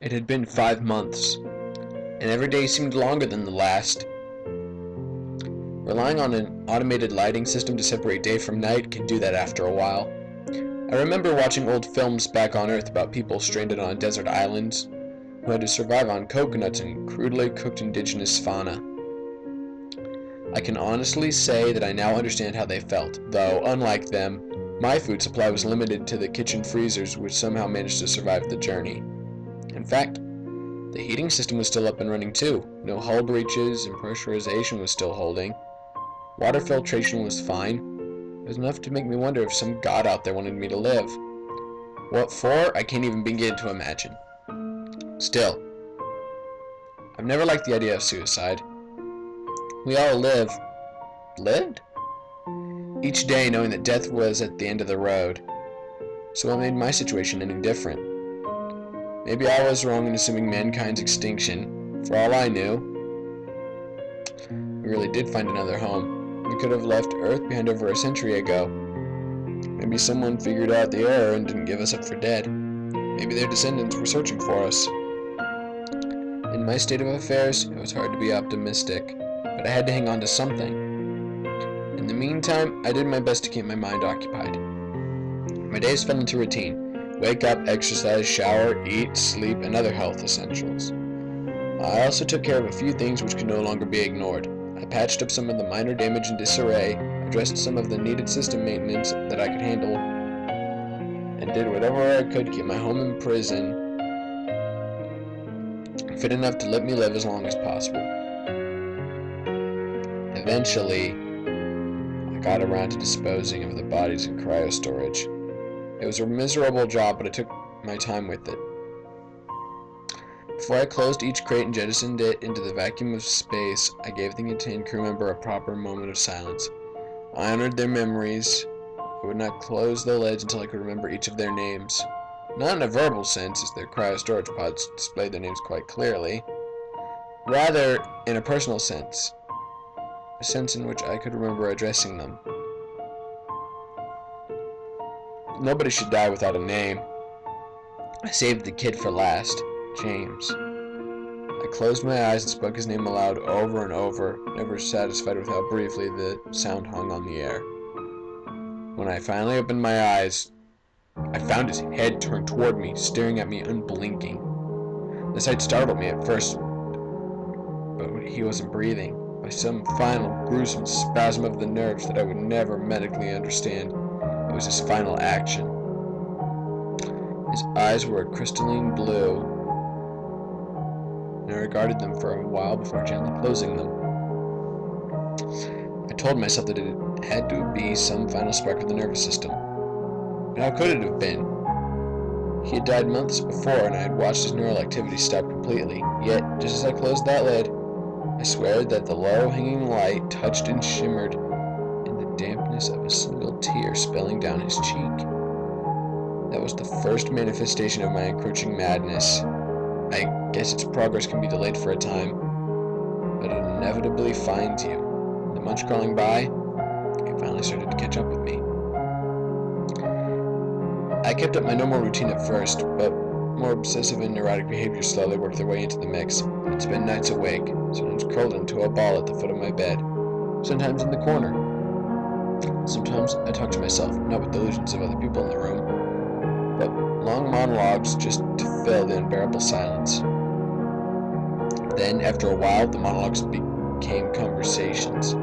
It had been 5 months, and every day seemed longer than the last. Relying on an automated lighting system to separate day from night can do that after a while. I remember watching old films back on Earth about people stranded on desert islands who had to survive on coconuts and crudely cooked indigenous fauna. I can honestly say that I now understand how they felt, though, unlike them, my food supply was limited to the kitchen freezers, which somehow managed to survive the journey. In fact, the heating system was still up and running too. No hull breaches, and pressurization was still holding. Water filtration was fine. It was enough to make me wonder if some god out there wanted me to live. What for, I can't even begin to imagine. Still, I've never liked the idea of suicide. We all lived? Each day knowing that death was at the end of the road. So what made my situation any different? Maybe I was wrong in assuming mankind's extinction. For all I knew, we really did find another home. We could have left Earth behind over a century ago. Maybe someone figured out the error and didn't give us up for dead. Maybe their descendants were searching for us. In my state of affairs, it was hard to be optimistic, but I had to hang on to something. In the meantime, I did my best to keep my mind occupied. My days fell into routine. Wake up, exercise, shower, eat, sleep, and other health essentials. I also took care of a few things which could no longer be ignored. I patched up some of the minor damage and disarray, addressed some of the needed system maintenance that I could handle, and did whatever I could to keep my home and prison fit enough to let me live as long as possible. Eventually, I got around to disposing of the bodies in cryo-storage. It was a miserable job, but I took my time with it. Before I closed each crate and jettisoned it into the vacuum of space, I gave the contained crew member a proper moment of silence. I honored their memories. I would not close the lids until I could remember each of their names. Not in a verbal sense, as their cryo-storage pods displayed their names quite clearly. Rather, in a personal sense. A sense in which I could remember addressing them. Nobody should die without a name. I saved the kid for last, James. I closed my eyes and spoke his name aloud over and over, never satisfied with how briefly the sound hung on the air. When I finally opened my eyes, I found his head turned toward me, staring at me unblinking. The sight startled me at first, but he wasn't breathing. By some final, gruesome spasm of the nerves that I would never medically understand, it was his final action. His eyes were a crystalline blue, and I regarded them for a while before gently closing them. I told myself that it had to be some final spark of the nervous system. But how could it have been? He had died months before, and I had watched his neural activity stop completely. Yet, just as I closed that lid, I swear that the low-hanging light touched and shimmered in the dampness of a single tear spilling down his cheek. That was the first manifestation of my encroaching madness. I guess its progress can be delayed for a time, but it inevitably finds you. The months crawling by, it finally started to catch up with me. I kept up my normal routine at first, but more obsessive and neurotic behaviors slowly worked their way into the mix. I'd spend nights awake, sometimes curled into a ball at the foot of my bed, sometimes in the corner. Sometimes I talked to myself, not with delusions of other people in the room, but long monologues just to fill the unbearable silence. Then, after a while, the monologues became conversations.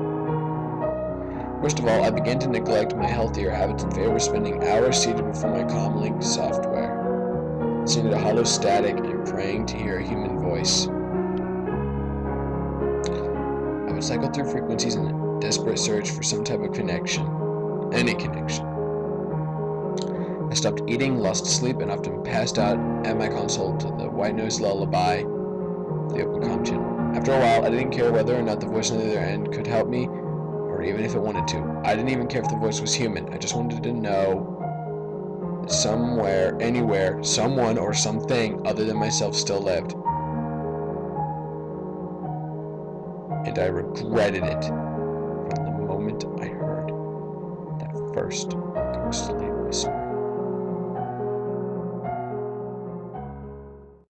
First of all, I began to neglect my healthier habits in favor of spending hours seated before my comm-linked software, listening to hollow static and praying to hear a human voice. I would cycle through frequencies in a desperate search for some type of connection. Any connection. I stopped eating, lost sleep, and often passed out at my console to the white-noise lullaby of the open comm channel. After a while, I didn't care whether or not the voice on the other end could help me, or even if it wanted to. I didn't even care if the voice was human. I just wanted to know that somewhere, anywhere, someone or something other than myself still lived. And I regretted it from the moment I heard that first ghostly whisper.